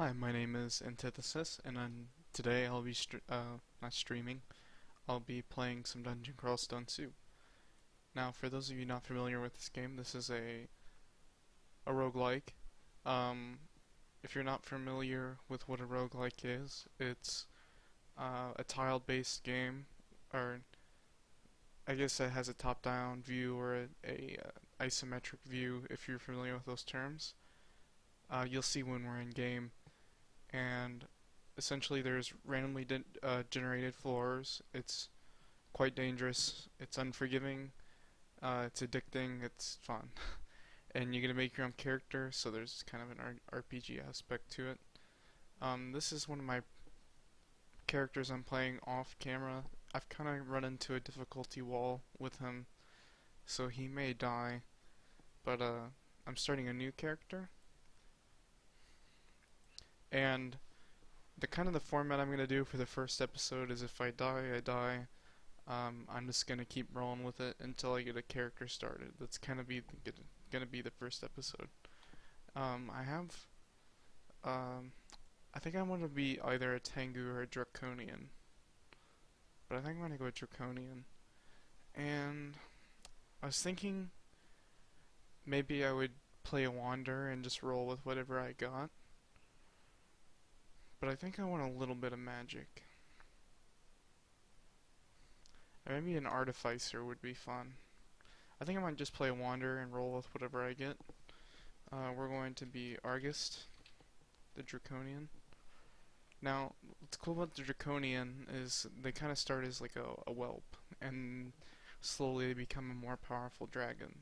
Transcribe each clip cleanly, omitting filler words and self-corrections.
Hi, my name is Antithesis, and today I'll be not streaming. I'll be playing some Dungeon Crawl Stone Soup. Now, for those of you not familiar with this game, this is a roguelike. Um, if you're not familiar with what a roguelike is, it's a tile-based game, or I guess it has a top-down view or a isometric view. If you're familiar with those terms, you'll see when we're in game. And essentially there's randomly generated floors. It's quite dangerous, it's unforgiving, it's addicting, it's fun. And you get to make your own character, so there's kind of an RPG aspect to it. This is one of my characters I'm playing off camera. I've kind of run into a difficulty wall with him, so he may die, but I'm starting a new character. And the format I'm gonna do for the first episode is if I die, I die. I'm just gonna keep rolling with it until I get a character started. That's gonna be the first episode. I have I think I want to be either a Tengu or a Draconian, but I think I'm gonna go with Draconian. And I was thinking maybe I would play a Wander and just roll with whatever I got. But I think I want a little bit of magic. Or maybe an Artificer would be fun. I think I might just play a Wander and roll with whatever I get. We're going to be Argist, the Draconian. Now, what's cool about the Draconian is they kind of start as like a whelp, and slowly they become a more powerful dragon.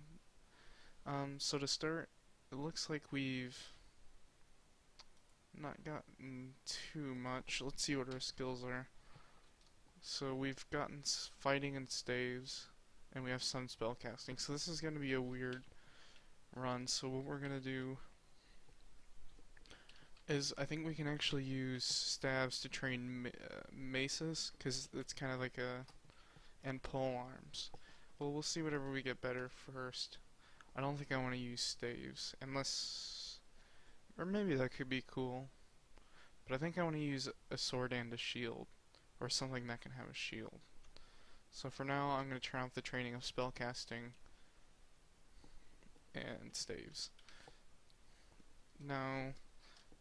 So to start, it looks like we've not gotten too much. Let's see what our skills are. So we've gotten fighting and staves, and we have some spell casting. So this is going to be a weird run. So what we're going to do is I think we can actually use staves to train maces, because it's kind of like and pole arms. Well, we'll see whatever we get better first. I don't think I want to use staves, unless, or maybe that could be cool. But I think I want to use a sword and a shield, or something that can have a shield. So for now, I'm going to try out the training of spellcasting and staves. Now,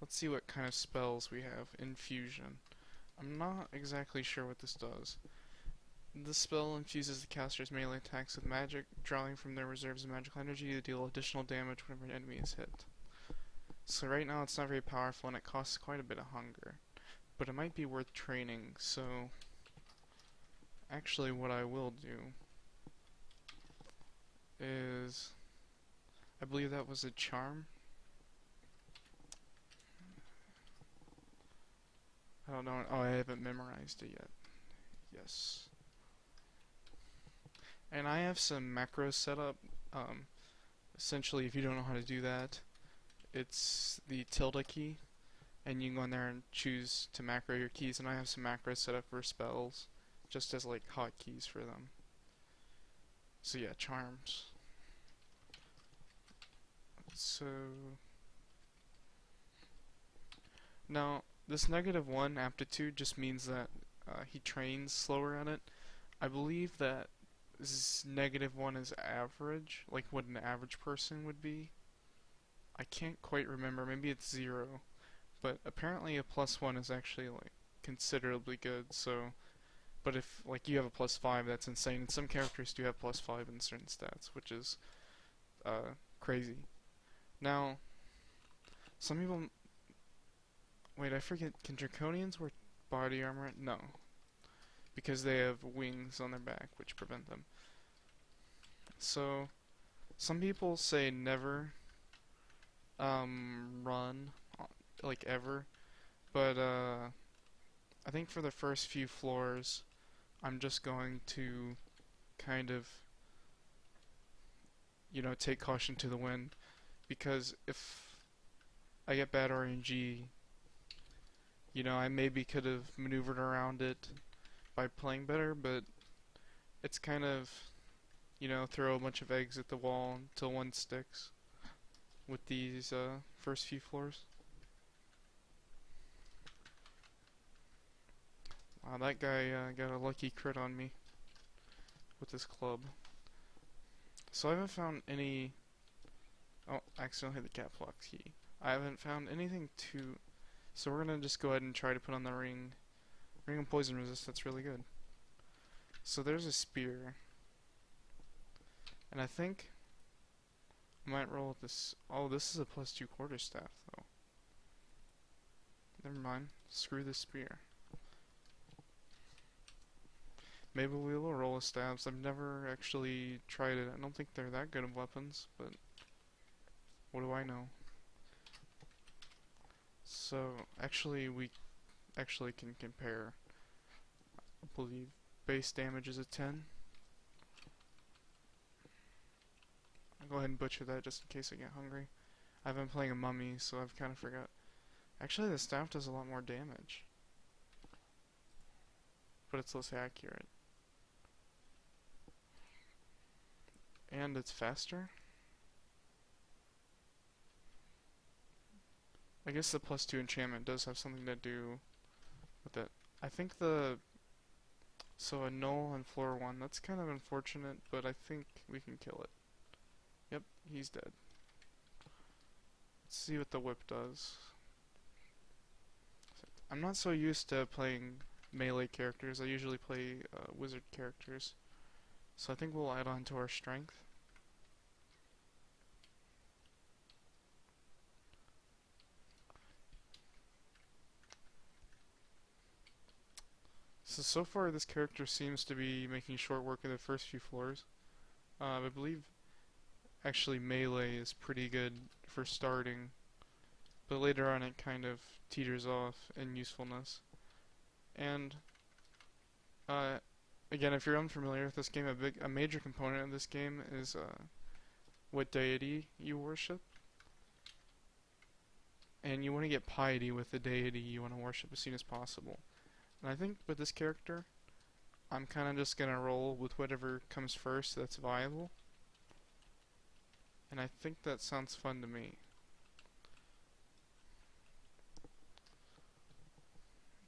let's see what kind of spells we have. Infusion. I'm not exactly sure what this does. This spell infuses the caster's melee attacks with magic, drawing from their reserves of magical energy to deal additional damage whenever an enemy is hit. So right now it's not very powerful and it costs quite a bit of hunger. But it might be worth training, so actually what I will do is, I believe that was a charm. I don't know, oh, I haven't memorized it yet. Yes. And I have some macros set up. Essentially, if you don't know how to do that, it's the tilde key, and you can go in there and choose to macro your keys, and I have some macros set up for spells, just as like hotkeys for them. So yeah, charms. So now this -1 aptitude just means that he trains slower at it. I believe that -1 is average, like what an average person would be. I can't quite remember, maybe it's 0, but apparently a +1 is actually like considerably good. So, but if like you have a +5, that's insane. And some characters do have +5 in certain stats, which is crazy. Now, some people, wait, I forget. Can Draconians wear body armor? No, because they have wings on their back, which prevent them. So, some people say never run, like ever, but I think for the first few floors, I'm just going to kind of, take caution to the wind, because if I get bad RNG, I maybe could have maneuvered around it by playing better, but it's kind of, throw a bunch of eggs at the wall until one sticks with these first few floors. That guy got a lucky crit on me with his club. So I haven't found any... Oh, I accidentally hit the caps lock key. I haven't found anything to... So we're gonna just go ahead and try to put on the ring. Ring of poison resist, that's really good. So there's a spear. And I think I might roll with this. Oh, this is a +2 quarterstaff though. Never mind. Screw this spear. Maybe we will roll with stabs. I've never actually tried it. I don't think they're that good of weapons, but what do I know? So actually we actually can compare. I believe base damage is a 10. I'll go ahead and butcher that just in case I get hungry. I've been playing a mummy, so I've kind of forgot. Actually, the staff does a lot more damage, but it's less accurate. And it's faster? I guess the +2 enchantment does have something to do with it. I think the... So a null on floor 1, that's kind of unfortunate, but I think we can kill it. Yep, he's dead. Let's see what the whip does. I'm not so used to playing melee characters. I usually play wizard characters. So I think we'll add on to our strength. So far this character seems to be making short work of the first few floors. I believe actually melee is pretty good for starting, but later on it kind of teeters off in usefulness. And again, if you're unfamiliar with this game, a major component of this game is what deity you worship. And you want to get piety with the deity you want to worship as soon as possible. And I think with this character, I'm kind of just going to roll with whatever comes first that's viable. And I think that sounds fun to me.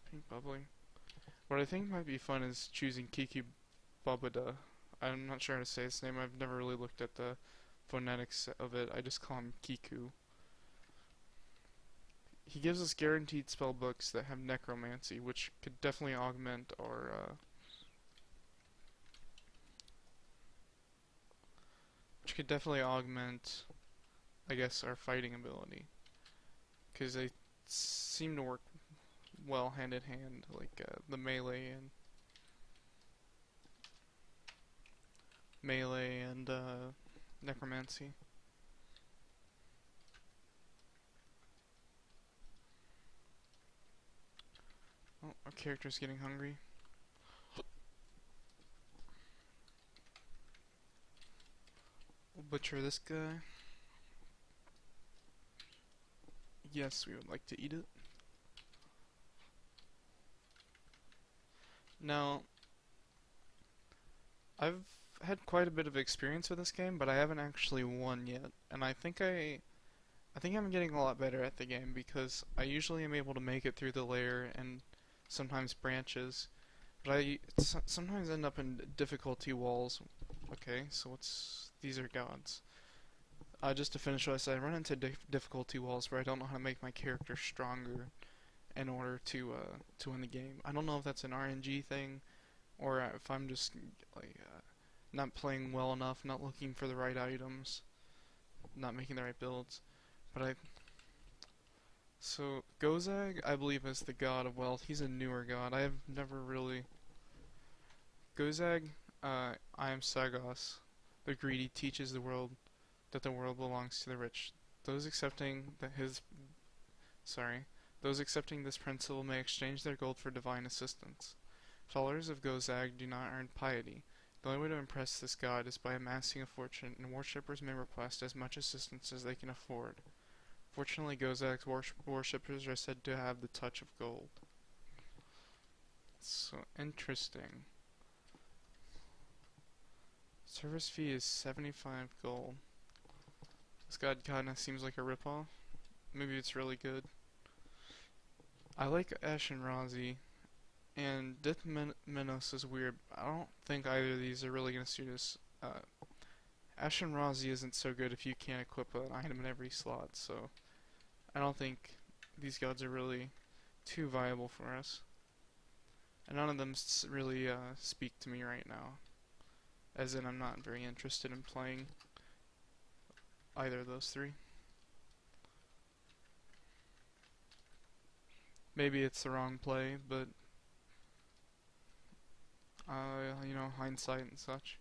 Pink bubbly. What I think might be fun is choosing Kiki Babada. I'm not sure how to say his name. I've never really looked at the phonetics of it. I just call him Kiku. He gives us guaranteed spellbooks that have necromancy, which could definitely augment our I guess, our fighting ability, because they seem to work well hand in hand, like the melee and necromancy. Oh, our character's getting hungry. We'll butcher this guy. Yes, we would like to eat it. Now, I've had quite a bit of experience with this game, but I haven't actually won yet, and I think I'm getting a lot better at the game because I usually am able to make it through the layer and sometimes branches, but I sometimes end up in difficulty walls. Okay, so these are gods. Just to finish what I said, I run into difficulty walls where I don't know how to make my character stronger in order to win the game. I don't know if that's an RNG thing, or if I'm just like not playing well enough, not looking for the right items, not making the right builds. But so Gozag, I believe, is the god of wealth. He's a newer god. I have never really... Gozag, I am Sagos. The greedy teaches the world that the world belongs to the rich. Those accepting this principle may exchange their gold for divine assistance. Followers of Gozag do not earn piety. The only way to impress this god is by amassing a fortune, and worshippers may request as much assistance as they can afford. Fortunately, Gozag's worshippers are said to have the touch of gold. So interesting. Service fee is 75 gold. This god kinda seems like a ripoff. Maybe it's really good. I like Ash and Razi, And Death Menos is weird. I don't think either of these are really going to suit us. Ashen Razi isn't so good if you can't equip an item in every slot, so I don't think these gods are really too viable for us. And none of them really speak to me right now. As in, I'm not very interested in playing either of those three. Maybe it's the wrong play, but you know, hindsight and such.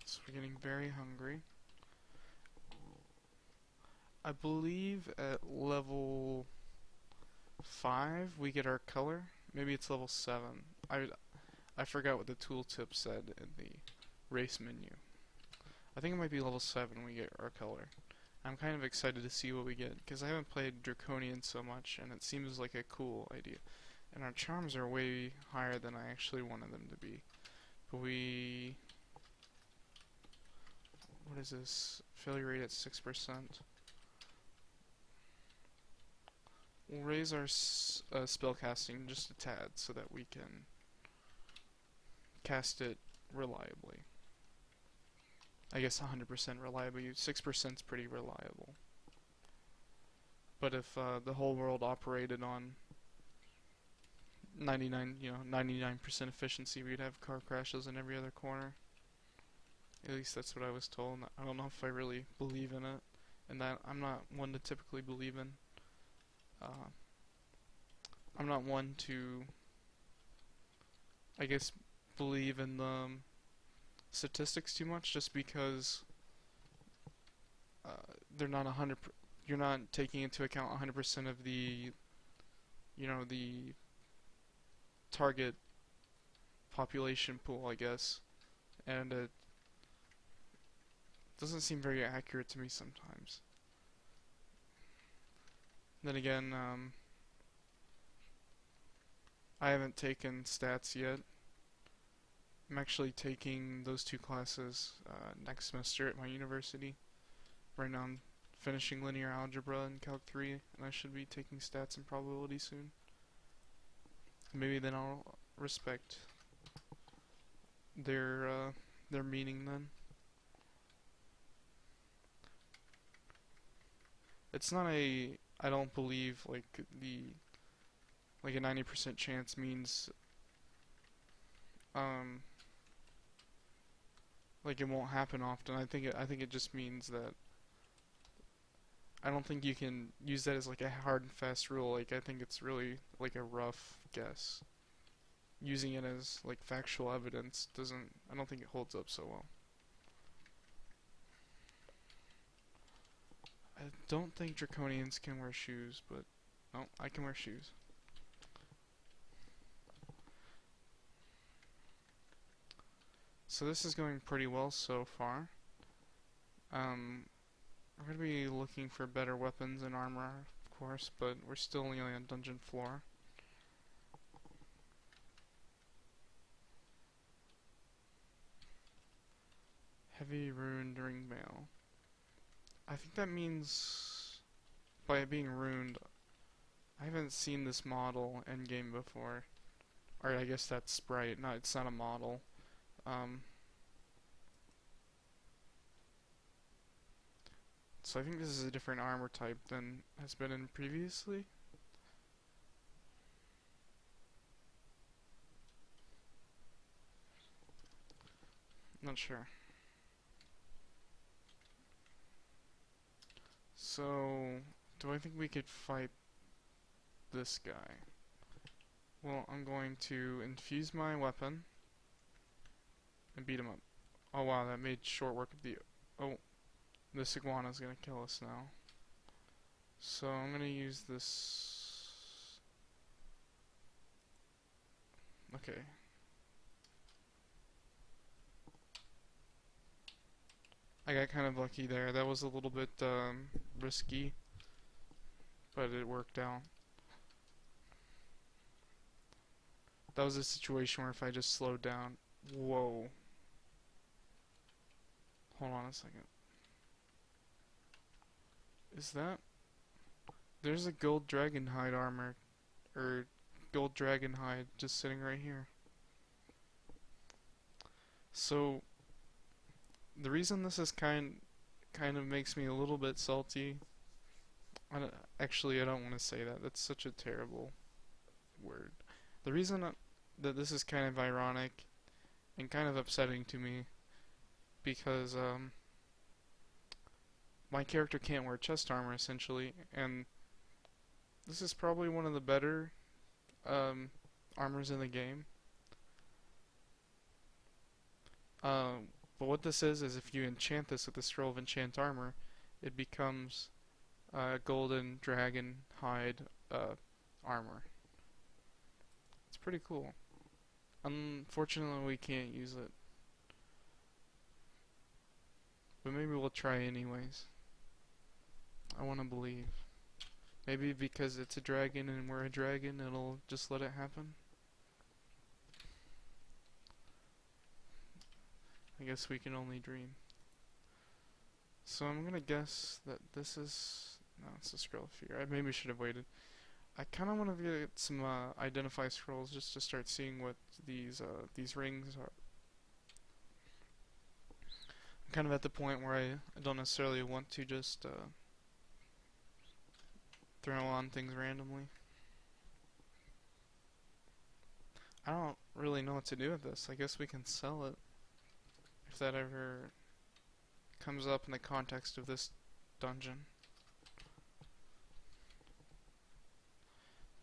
So we're getting very hungry. I believe at level 5 we get our color. Maybe it's level 7. I forgot what the tooltip said in the race menu. I think it might be level 7 we get our color. I'm kind of excited to see what we get, because I haven't played Draconian so much, and it seems like a cool idea. And our charms are way higher than I actually wanted them to be. But we... What is this? Failure rate at 6%. We'll raise our spellcasting just a tad so that we can cast it reliably. I guess 100% reliably. 6% is pretty reliable. But if the whole world operated on 99% efficiency, we'd have car crashes in every other corner. At least that's what I was told. I don't know if I really believe in it, and that I'm not one to typically believe in. I'm not one to, I guess, believe in the statistics too much, just because they're not 100. You're not taking into account 100% of the, the target population pool, I guess, and it doesn't seem very accurate to me sometimes. Then again, I haven't taken stats yet. I'm actually taking those two classes next semester at my university. Right now I'm finishing linear algebra and Calc 3, and I should be taking stats and probability soon. Maybe then I'll respect their meaning then. It's not a, I don't believe like a 90% chance means like it won't happen often. I think it just means that I don't think you can use that as like a hard and fast rule. Like I think it's really like a rough guess. Using it as like factual evidence I don't think it holds up so well. I don't think Draconians can wear shoes, but no, I can wear shoes. So this is going pretty well so far. We're going to be looking for better weapons and armor, of course, but we're still only on dungeon floor. Heavy ruined ring mail. I think that means by it being ruined, I haven't seen this model endgame before. Or I guess that's sprite. No, it's not a model. So I think this is a different armor type than has been in previously. Not sure. So, do I think we could fight this guy? Well, I'm going to infuse my weapon and beat him up. Oh wow, that made short work of the... Oh, this iguana's gonna kill us now. So I'm gonna use this... Okay. I got kind of lucky there. That was a little bit risky, but it worked out. That was a situation where if I just slowed down... Whoa. Hold on a second. Is that... There's a gold dragon hide armor, or gold dragon hide, just sitting right here. So the reason this is kind of makes me a little bit salty. Actually, I don't want to say that. That's such a terrible word. The reason that this is kind of ironic and kind of upsetting to me because my character can't wear chest armor essentially, and this is probably one of the better armors in the game. But what this is if you enchant this with the Scroll of Enchant Armor, it becomes golden dragon hide armor. It's pretty cool. Unfortunately, we can't use it. But maybe we'll try anyways. I want to believe. Maybe because it's a dragon and we're a dragon, it'll just let it happen. I guess we can only dream. So I'm gonna guess that this is... No, it's a scroll of fear. I maybe should have waited. I kind of want to get some identify scrolls just to start seeing what these rings are. I'm kind of at the point where I don't necessarily want to just throw on things randomly. I don't really know what to do with this. I guess we can sell it if that ever comes up in the context of this dungeon.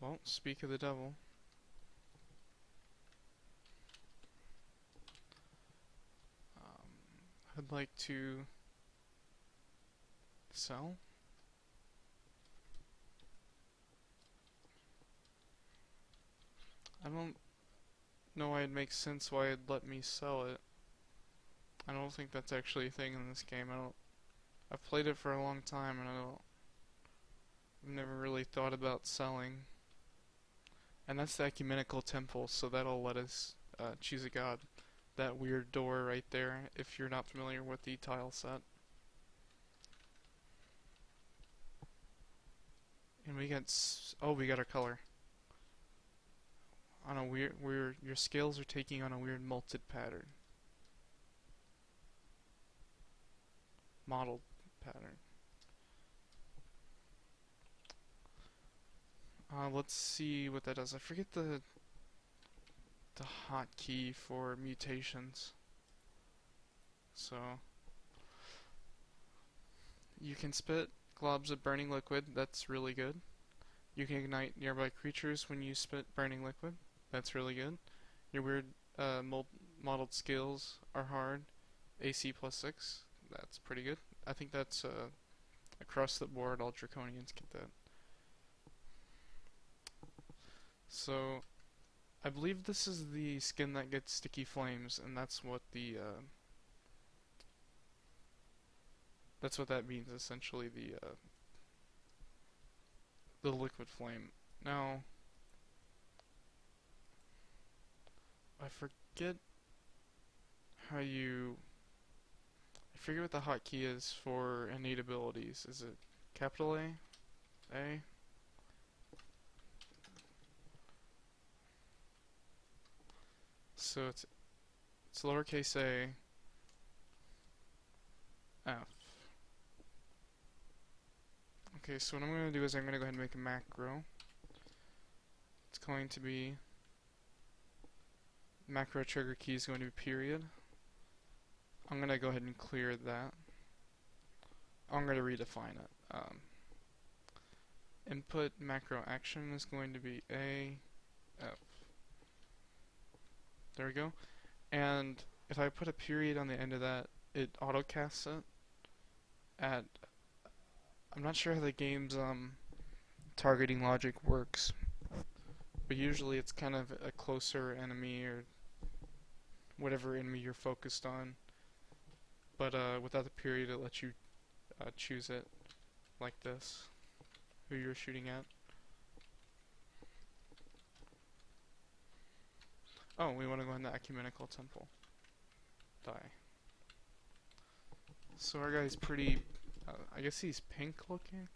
Well, speak of the devil. I'd like to sell. I don't know why it makes sense why it'd let me sell it. I don't think that's actually a thing in this game. I've played it for a long time and I've never really thought about selling. And that's the ecumenical temple, so that'll let us choose a god. That weird door right there, if you're not familiar with the tile set. And we got we got our color. On a weird your scales are taking on a weird malted pattern. Modeled pattern. Let's see what that does. I forget the hotkey for mutations. So you can spit globs of burning liquid. That's really good. You can ignite nearby creatures when you spit burning liquid. That's really good. Your weird modeled skills are hard. AC +6. That's pretty good. I think that's across the board. All Draconians get that. So, I believe this is the skin that gets sticky flames, and that's what that means essentially. The liquid flame. Now, I forget how you. I forget what the hotkey is for innate abilities. Is it capital A? A? So it's lowercase a, F. Okay, so what I'm going to do is I'm going to go ahead and make a macro. It's going to be, macro trigger key is going to be period. I'm going to go ahead and clear that. I'm going to redefine it. Input macro action is going to be A, F. There we go. And if I put a period on the end of that, it autocasts it at... I'm not sure how the game's targeting logic works, but usually it's kind of a closer enemy or whatever enemy you're focused on. But without the period, it lets you choose it like this, who you're shooting at. Oh, we want to go in the ecumenical temple. Die. So our guy's pretty, I guess he's pink looking.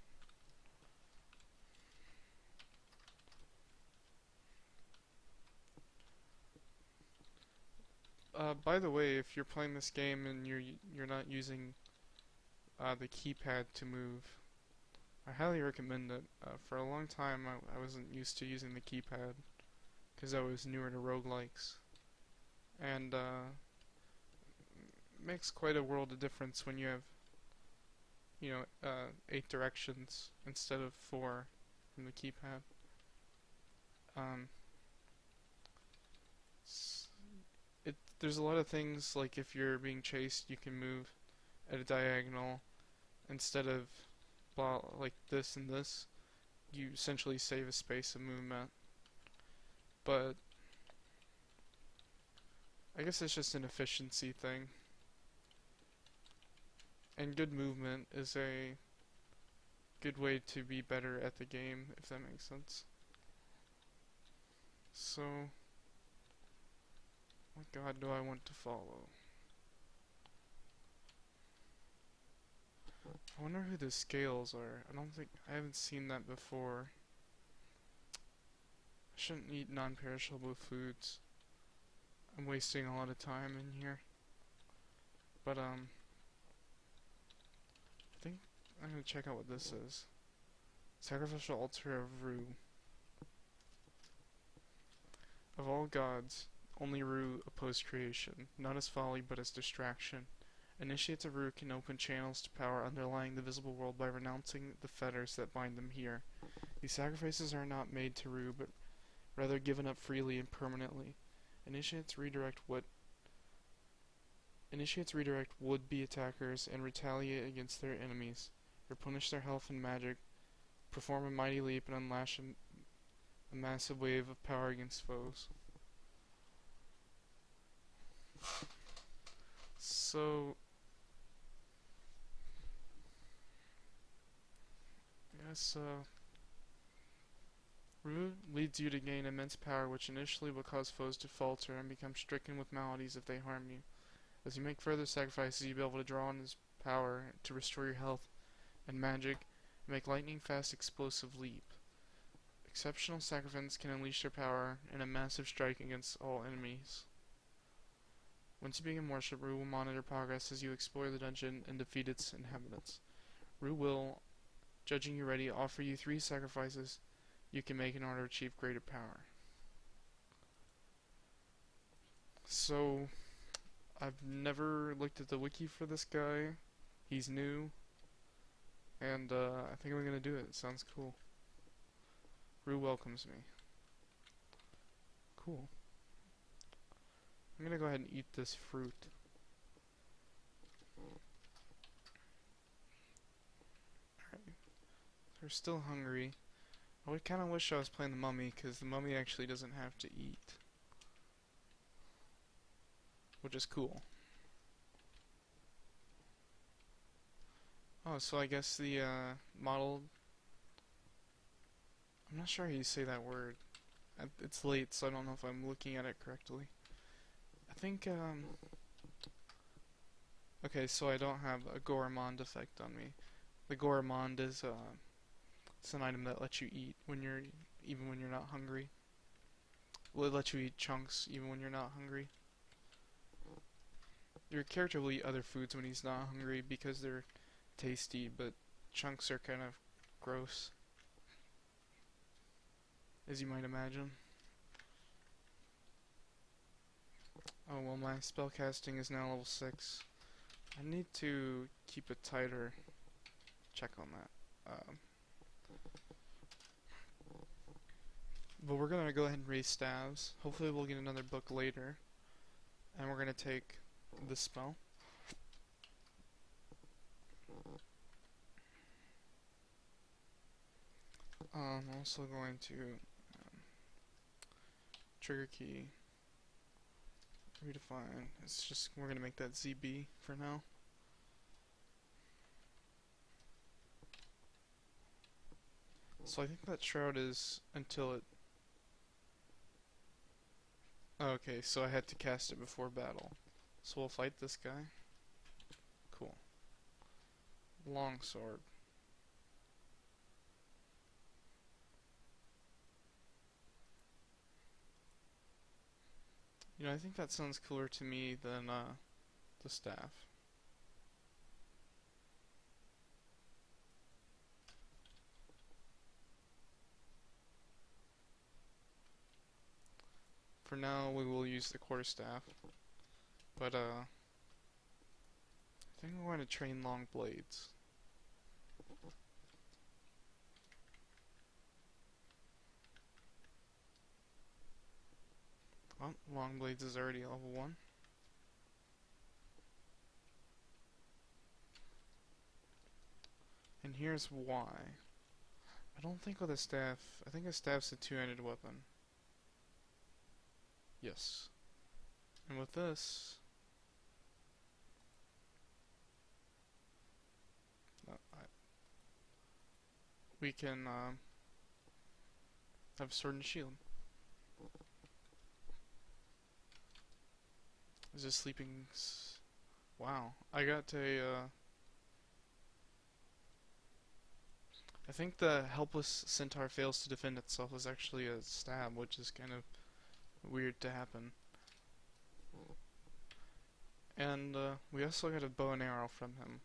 By the way, if you're playing this game and you're not using the keypad to move, I highly recommend it. For a long time, I wasn't used to using the keypad because I was newer to roguelikes, and it makes quite a world of difference when you have, 8 directions instead of 4 from the keypad. Um, there's a lot of things like if you're being chased, you can move at a diagonal instead of like this and this. You essentially save a space of movement, but I guess it's just an efficiency thing. And good movement is a good way to be better at the game, if that makes sense. So, what god do I want to follow? I wonder who the scales are. I haven't seen that before. I shouldn't eat non-perishable foods. I'm wasting a lot of time in here. But, I think I'm gonna check out what this is. Sacrificial altar of Ru. Of all gods, only Ru oppose creation, not as folly but as distraction. Initiates of Ru can open channels to power underlying the visible world by renouncing the fetters that bind them here. These sacrifices are not made to Ru, but rather given up freely and permanently. Initiates redirect would-be attackers and retaliate against their enemies, replenish their health and magic, perform a mighty leap, and unlash a massive wave of power against foes. So, yes, Ru leads you to gain immense power, which initially will cause foes to falter and become stricken with maladies if they harm you. As you make further sacrifices, you'll be able to draw on his power to restore your health and magic, and make lightning-fast explosive leap. Exceptional sacrifices can unleash their power in a massive strike against all enemies. Once you begin worship, Ru will monitor progress as you explore the dungeon and defeat its inhabitants. Ru will, judging you ready, offer you 3 sacrifices you can make in order to achieve greater power. So, I've never looked at the wiki for this guy. He's new. And I think I'm gonna do it. It sounds cool. Ru welcomes me. Cool. I'm gonna go ahead and eat this fruit. Alright. They're still hungry. I would kinda wish I was playing the mummy, because the mummy actually doesn't have to eat. Which is cool. Oh, so I guess the model... I'm not sure how you say that word. It's late, so I don't know if I'm looking at it correctly. I think, okay, so I don't have a gourmand effect on me. The gourmand is, it's an item that lets you eat even when you're not hungry. Well, it lets you eat chunks even when you're not hungry. Your character will eat other foods when he's not hungry because they're tasty, but chunks are kind of gross, as you might imagine. Oh, well, my spellcasting is now level 6. I need to keep a tighter check on that. But we're gonna go ahead and raise staves. Hopefully we'll get another book later. And we're gonna take this spell. I'm also going to trigger key redefine. It's just we're gonna make that ZB for now. So I think that shroud is until it. Okay, so I had to cast it before battle. So we'll fight this guy. Cool. Longsword. You know, I think that sounds cooler to me than the staff. For now, we will use the quarterstaff, but I think we want to train long blades. Oh, long blades is already level 1. And here's why. I don't think with a staff, I think a staff's a two-handed weapon. Yes. And with this, we can have sword and shield. Is this sleeping? Wow, I got a. I think the helpless centaur fails to defend itself is actually a stab, which is kind of weird to happen. And we also got a bow and arrow from him.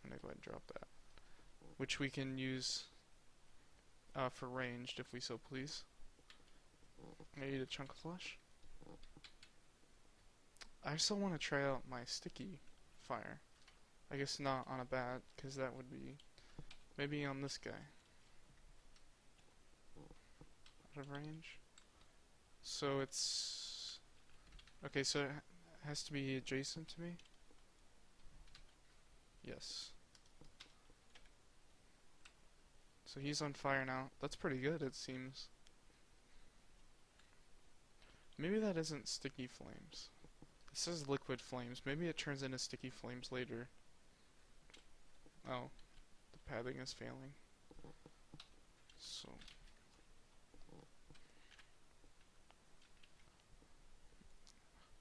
I'm gonna go ahead and drop that, which we can use for ranged if we so please. I eat a chunk of flesh. I still want to try out my sticky fire. I guess not on a bat, because that would be maybe on this guy. Out of range. So it's okay. So it has to be adjacent to me. Yes. So he's on fire now. That's pretty good, it seems. Maybe that isn't sticky flames. It says liquid flames. Maybe it turns into sticky flames later. Oh, the padding is failing. So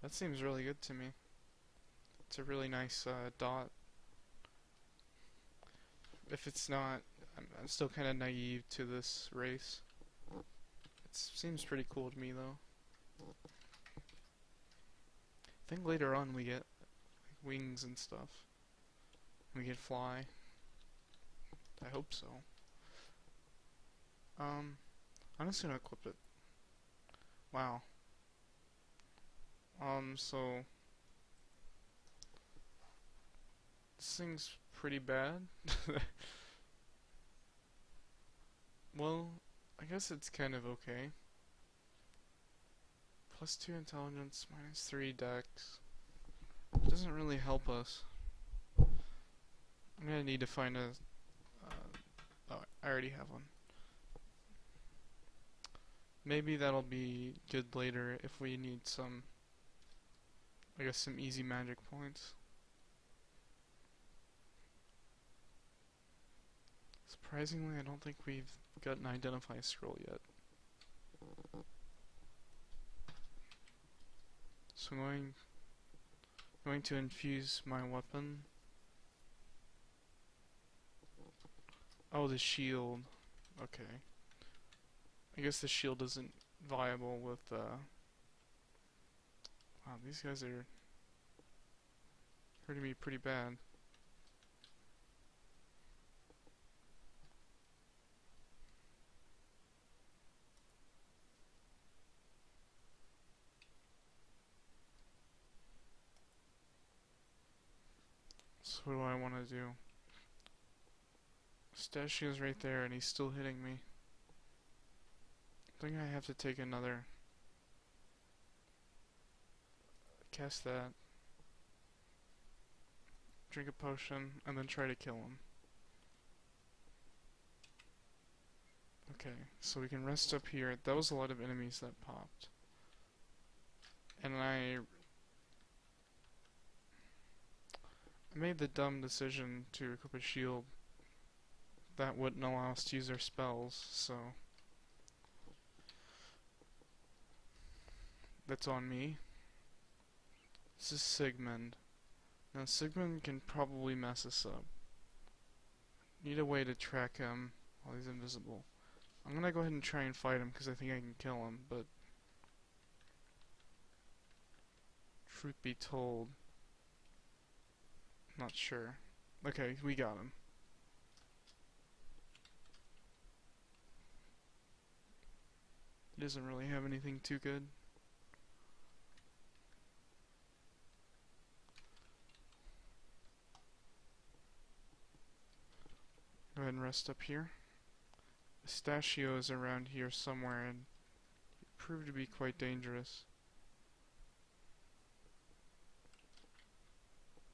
that seems really good to me. It's a really nice dot. If it's not, I'm still kind of naive to this race. It seems pretty cool to me though. I think later on we get like, wings and stuff. We can fly. I hope so. I'm just gonna equip it. Wow. So this thing's pretty bad. Well, I guess it's kind of okay. +2 intelligence, -3 dex. It doesn't really help us. I'm gonna need to find a... oh, I already have one. Maybe that'll be good later if we need some... I guess some easy magic points. Surprisingly, I don't think we've got an identify scroll yet. So I'm going to infuse my weapon. Oh, the shield. Okay. I guess the shield isn't viable with wow, these guys are hurting me pretty bad. So what do I want to do? Stashio's right there and he's still hitting me. I think I have to take another. Cast that. Drink a potion and then try to kill him. Okay, so we can rest up here. That was a lot of enemies that popped. And I made the dumb decision to equip a shield that wouldn't allow us to use our spells, so that's on me. This is Sigmund. Now Sigmund can probably mess us up. Need a way to track him while he's invisible. I'm gonna go ahead and try and fight him because I think I can kill him, but Truth be told, not sure. Okay, we got him. He doesn't really have anything too good. Go ahead and rest up here. Pistachio is around here somewhere and it proved to be quite dangerous.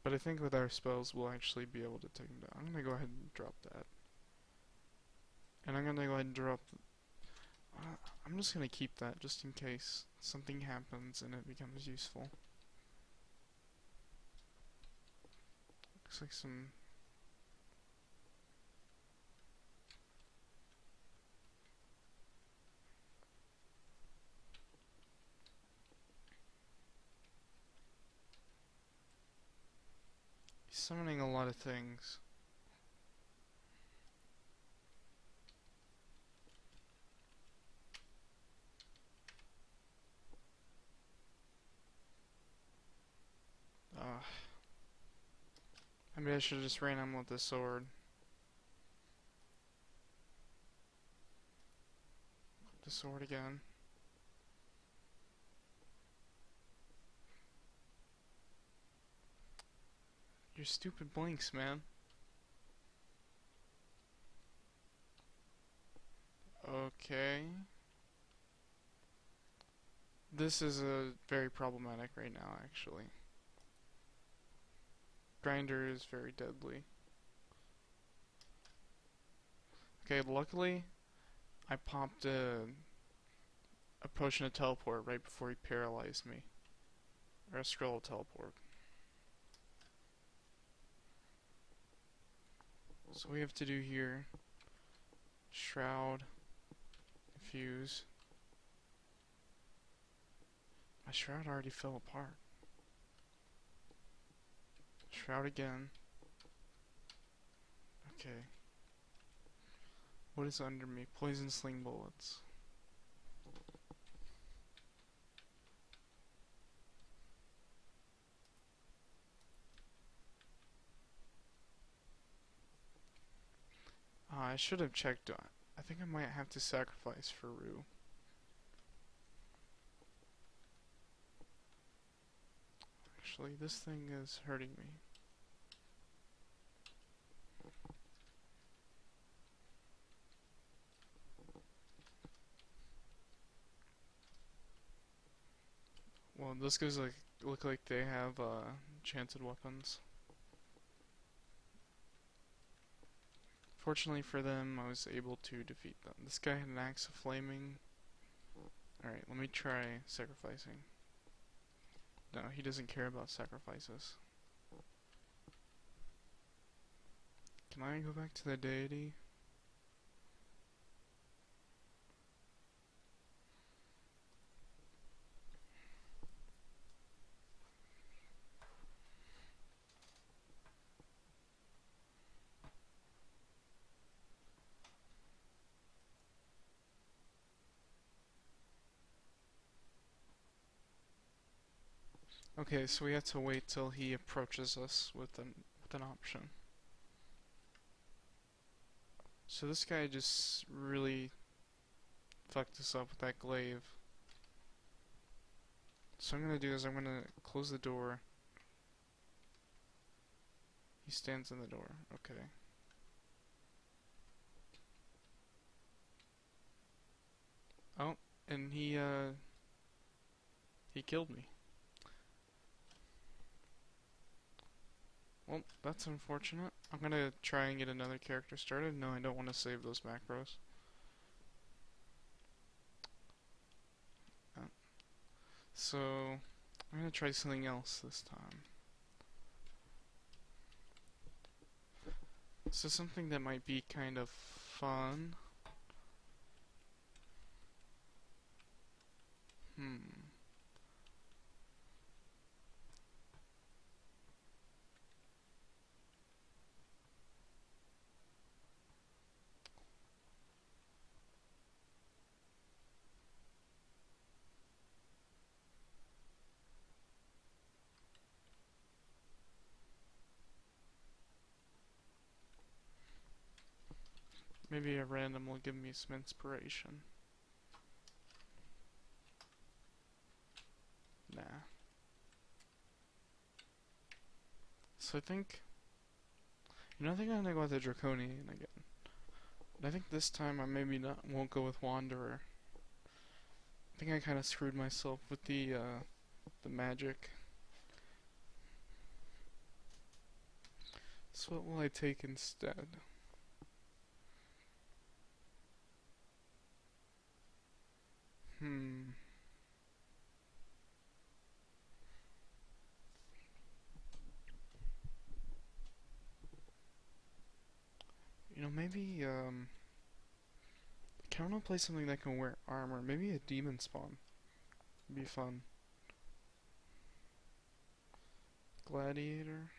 But I think with our spells we'll actually be able to take him down. I'm gonna go ahead and drop that. And I'm gonna go ahead and drop... I'm just gonna keep that just in case something happens and it becomes useful. Looks like some... He's summoning a lot of things. Maybe I should have just ran him with the sword. The sword again. Your stupid blinks, man. Okay. This is very problematic right now, actually. Grinder is very deadly. Okay, luckily, I popped a potion of teleport right before he paralyzed me. Or a scroll of teleport. So we have to do here, shroud, infuse. My shroud already fell apart. Shroud again. Okay. What is under me? Poison sling bullets. I should have checked. I think I might have to sacrifice for Rue. Actually, this thing is hurting me. Well, those guys look like they have enchanted weapons. Fortunately for them, I was able to defeat them. This guy had an axe of flaming. Alright, let me try sacrificing. No, he doesn't care about sacrifices. Can I go back to the deity? Okay, so we have to wait till he approaches us with an option. So this guy just really fucked us up with that glaive. So what I'm gonna do is I'm gonna close the door. He stands in the door. Okay. Oh, and he killed me. Well, that's unfortunate. I'm gonna try and get another character started. No, I don't want to save those macros. So, I'm gonna try something else this time. So something that might be kind of fun. Maybe a random will give me some inspiration. Nah. So I think, I think I'm gonna go with the Draconian again. But I think this time I maybe not won't go with Wanderer. I think I kind of screwed myself with the magic. So what will I take instead? Hmm. Maybe I wanna play something that can wear armor. Maybe a demon spawn. Would be fun. Gladiator.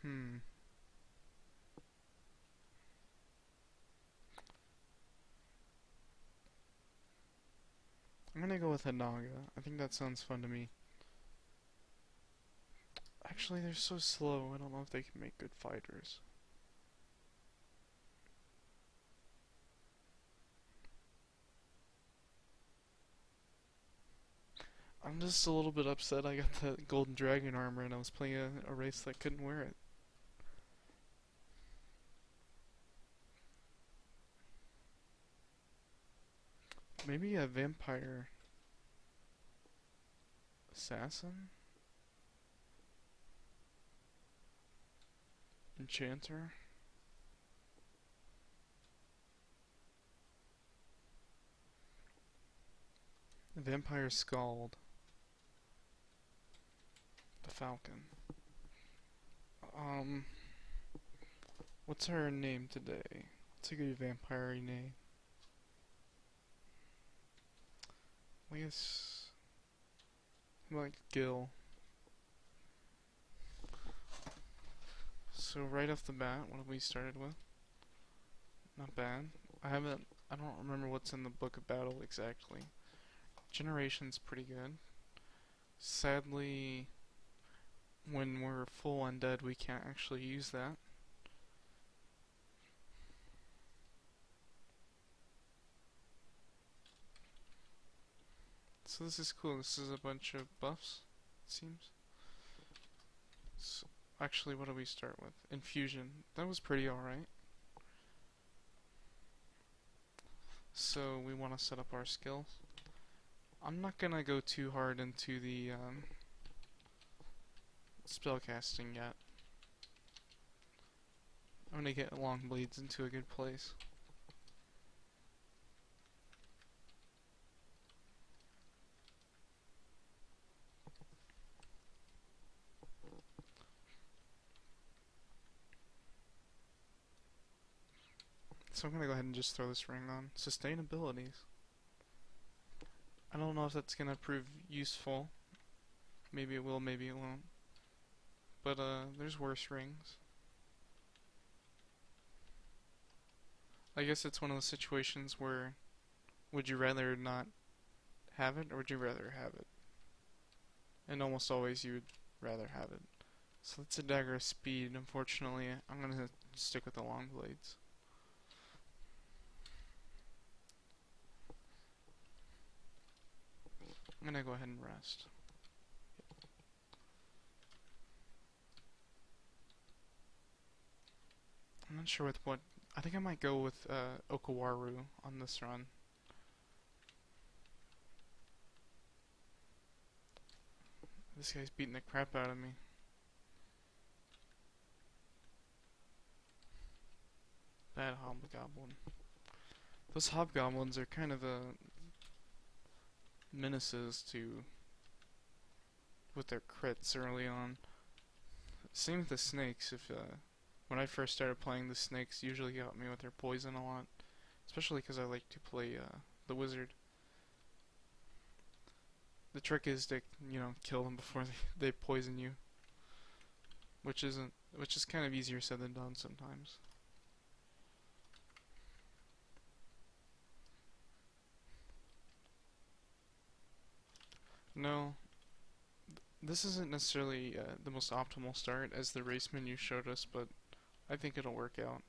Hmm. I'm gonna go with a Naga. I think that sounds fun to me. Actually, they're so slow. I don't know if they can make good fighters. I'm just a little bit upset I got the golden dragon armor and I was playing a race that couldn't wear it. Maybe a vampire assassin? Enchanter? Vampire Scald. The Falcon. Um, what's her name today? What's a good vampire name? I guess like Gil. So right off the bat, what have we started with? Not bad. I don't remember what's in the Book of Battle exactly. Generation's pretty good. Sadly, when we're full undead, we can't actually use that. So this is cool. This is a bunch of buffs, it seems. So, actually, what do we start with? Infusion. That was pretty alright. So we want to set up our skills. I'm not gonna go too hard into the spellcasting yet. I'm gonna get long blades into a good place. So I'm gonna go ahead and just throw this ring on. Sustainabilities. I don't know if that's gonna prove useful. Maybe it will, maybe it won't. But there's worse rings. I guess it's one of those situations where would you rather not have it or would you rather have it? And almost always you would rather have it. So that's a dagger of speed. Unfortunately, I'm gonna stick with the long blades. I'm gonna go ahead and rest. I'm not sure with what. I think I might go with Okawaru on this run. This guy's beating the crap out of me. Bad hobgoblin. Those hobgoblins are kind of menaces to with their crits early on. Same with the snakes. If when I first started playing, the snakes usually got me with their poison a lot, especially because I like to play the wizard. The trick is to kill them before they poison you, which is kind of easier said than done sometimes. No, this isn't necessarily the most optimal start as the race menu showed us, but I think it'll work out.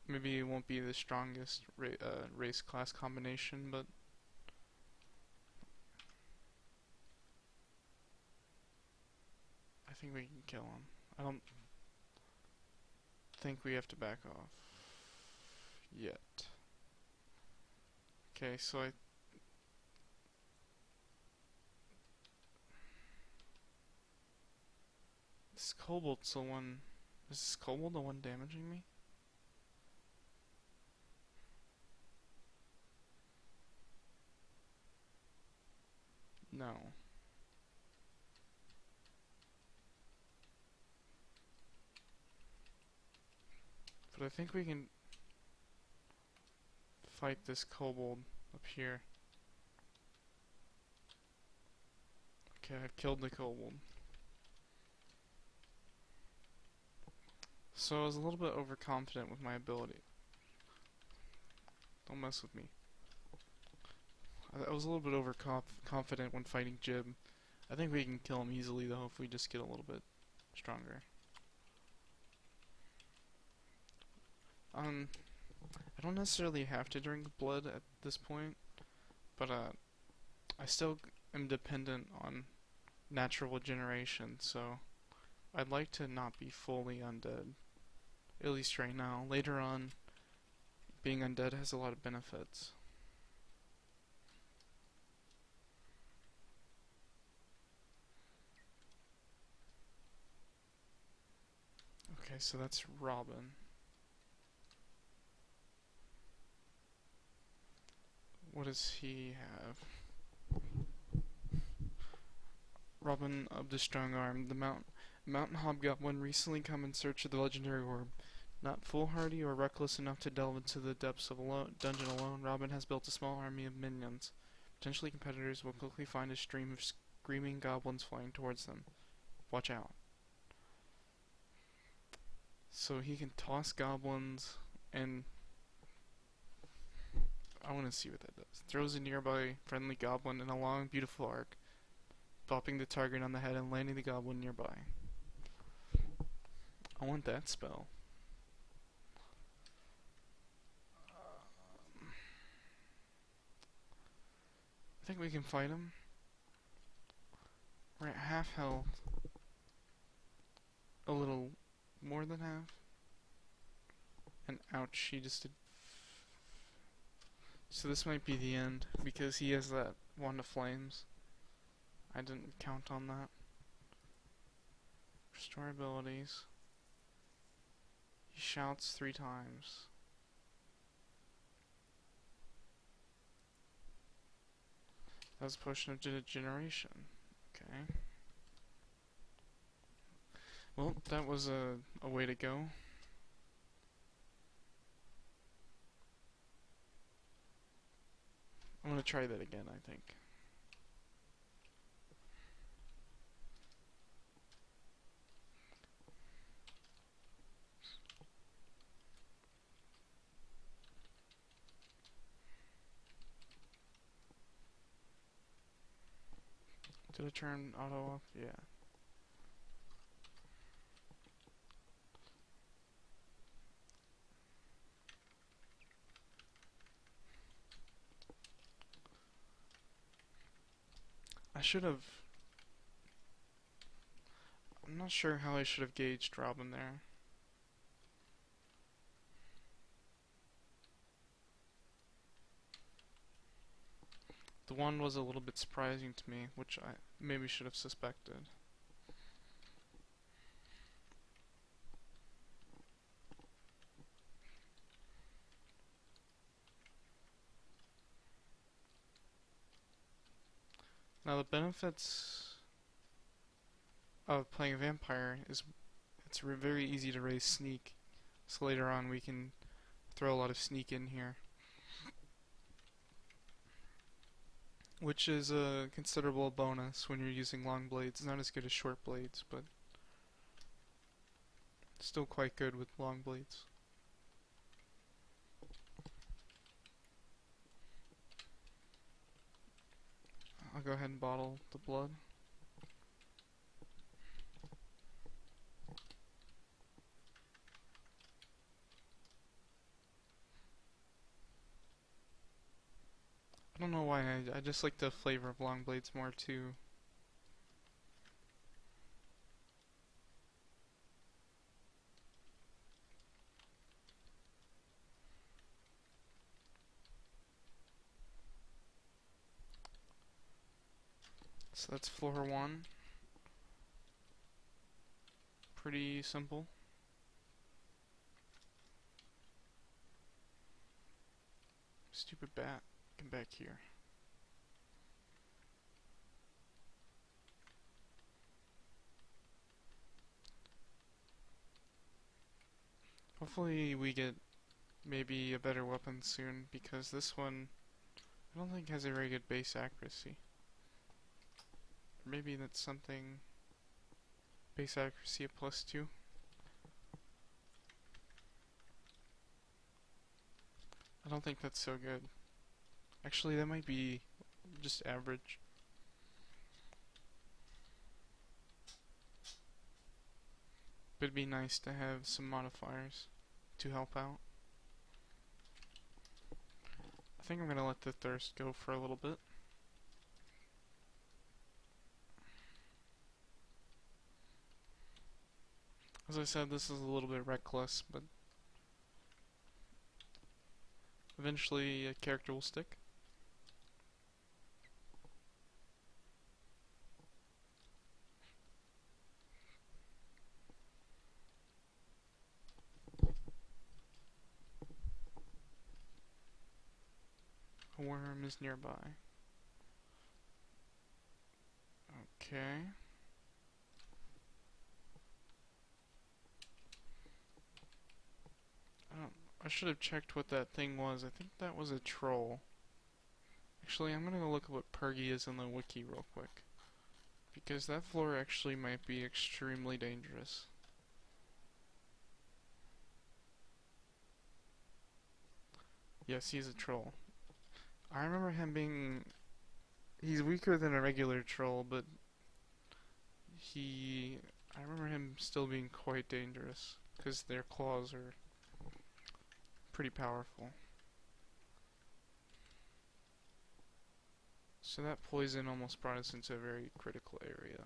Maybe it won't be the strongest race class combination, but I think we can kill him. I don't think we have to back off yet. Okay, so this Kobold's the one. Is this Kobold the one damaging me? No. But I think we can fight this Kobold up here. Okay, I've killed the Kobold. So I was a little bit overconfident with my ability. Don't mess with me. I was a little bit overconfident when fighting Jib. I think we can kill him easily though if we just get a little bit stronger. I don't necessarily have to drink blood at this point, but I still am dependent on natural regeneration, so I'd like to not be fully undead. At least right now. Later on, being undead has a lot of benefits. Okay, so that's Robin. What does he have? Robin of the Strong Arm. The Mountain Hobgoblin recently come in search of the legendary orb. Not foolhardy or reckless enough to delve into the depths of a dungeon alone, Robin has built a small army of minions. Potentially competitors will quickly find a stream of screaming goblins flying towards them. Watch out. So he can toss goblins, and I want to see what that does. Throws a nearby friendly goblin in a long, beautiful arc, bopping the target on the head and landing the goblin nearby. I want that spell. I think we can fight him. We're at half health. A little more than half. And ouch, he just did. So this might be the end, because he has that Wand of Flames. I didn't count on that. Restore abilities. He shouts 3 times. That was a potion of degeneration. Okay. Well, that was a way to go. I'm gonna try that again, I think. Did I turn auto off? Yeah. I should have... I'm not sure how I should have gauged Robin there. The one was a little bit surprising to me, which I maybe should have suspected. Now the benefits of playing a vampire is it's very easy to raise sneak, so later on we can throw a lot of sneak in here, which is a considerable bonus when you're using long blades. It's not as good as short blades, but still quite good with long blades. I'll go ahead and bottle the blood. I don't know why, I just like the flavor of long blades more too. So that's floor 1. Pretty simple. Stupid bat. Come back here. Hopefully we get maybe a better weapon soon, because this one I don't think has a very good base accuracy. Or maybe that's something, base accuracy of +2. I don't think that's so good. Actually, that might be just average. But it'd be nice to have some modifiers to help out. I think I'm gonna let the thirst go for a little bit. As I said, this is a little bit reckless, but eventually a character will stick. A worm is nearby. Okay. I should have checked what that thing was. I think that was a troll. Actually, I'm gonna go look at what Pergy is in the wiki real quick, because that floor actually might be extremely dangerous. Yes, he's a troll. I remember him being... He's weaker than a regular troll, but I remember him still being quite dangerous, because their claws are pretty powerful. So that poison almost brought us into a very critical area.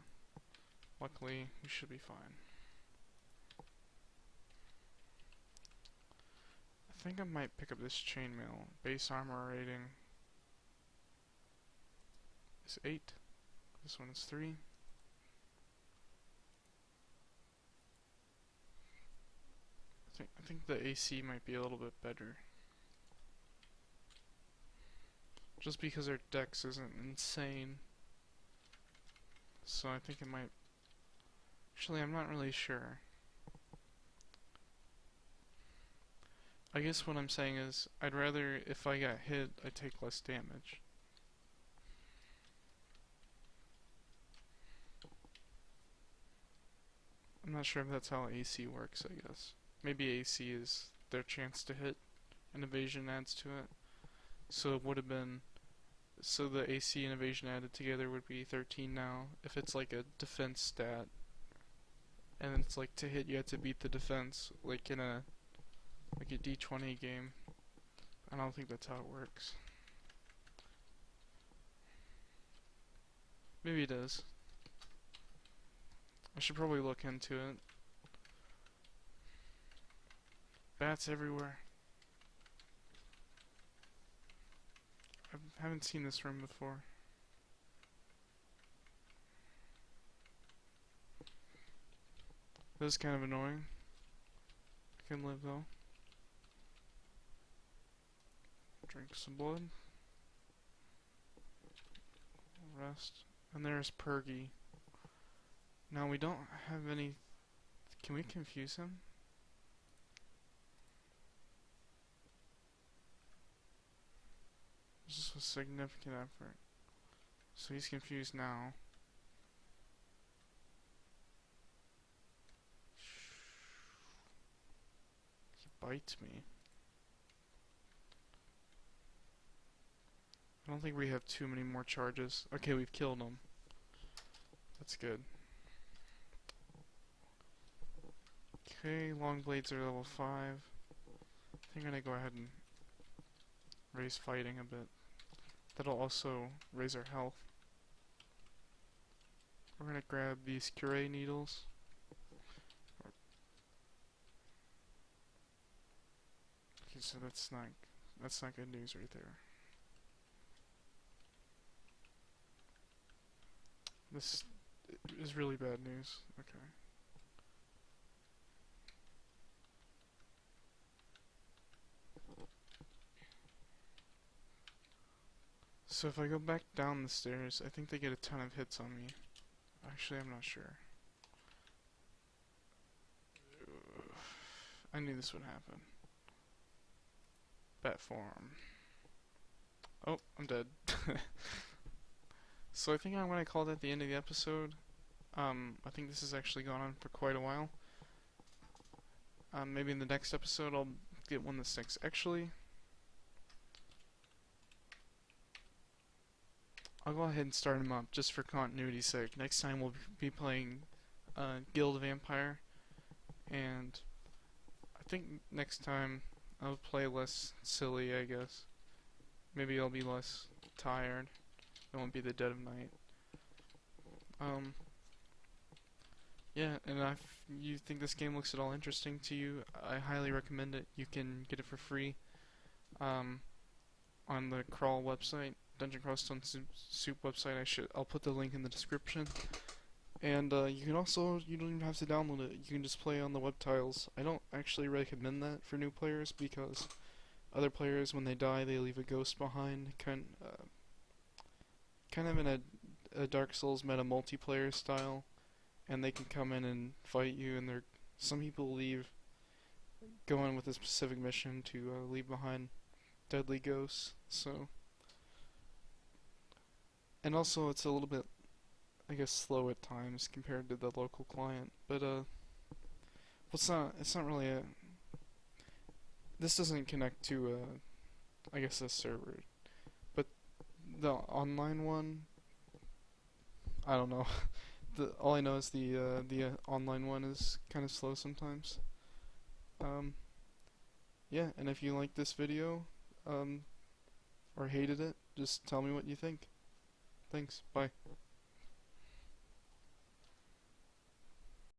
Luckily, we should be fine. I think I might pick up this chainmail. Base armor rating is 8. This one is 3. I think the AC might be a little bit better. Just because our dex isn't insane. So I think it might... Actually, I'm not really sure. I guess what I'm saying is, I'd rather, if I got hit, I take less damage. I'm not sure if that's how AC works, I guess. Maybe AC is their chance to hit, and evasion adds to it. So it would have been... So the AC and evasion added together would be 13 now. If it's like a defense stat, and it's like to hit you have to beat the defense, like in a D20 game. I don't think that's how it works. Maybe it is. I should probably look into it. Bats everywhere. I haven't seen this room before. This is kind of annoying. I can live though. Drink some blood. Rest. And there's Pergy. Now we don't have any... Can we confuse him? This is a significant effort. So he's confused now. He bites me. I don't think we have too many more charges. Okay, we've killed them. That's good. Okay, long blades are level 5. I think I'm gonna go ahead and raise fighting a bit. That'll also raise our health. We're gonna grab these curry needles. Okay, so that's not good news right there. This is really bad news. Okay. So if I go back down the stairs, I think they get a ton of hits on me. Actually, I'm not sure. I knew this would happen. Bat form. Oh, I'm dead. So I think I'm gonna call that the end of the episode. I think this has actually gone on for quite a while. Maybe in the next episode I'll get one that sticks. Actually, I'll go ahead and start him up just for continuity's sake. Next time we'll be playing Guild Vampire, and I think next time I'll play less silly, I guess. Maybe I'll be less tired. It won't be the dead of night. Yeah, and if you think this game looks at all interesting to you, I highly recommend it. You can get it for free on the Crawl website, Dungeon Crawl Stone Soup website. I'll put the link in the description. And you don't even have to download it. You can just play on the web tiles. I don't actually recommend that for new players because other players, when they die, they leave a ghost behind, kind of in a Dark Souls meta multiplayer style, and they can come in and fight you. And some people go in with a specific mission to leave behind deadly ghosts. So, and also it's a little bit, I guess, slow at times compared to the local client. But it's not really a. This doesn't connect to I guess a server, but the online one, I don't know. All I know is the online one is kind of slow sometimes. Yeah, and if you liked this video, or hated it, just tell me what you think. Thanks. Bye.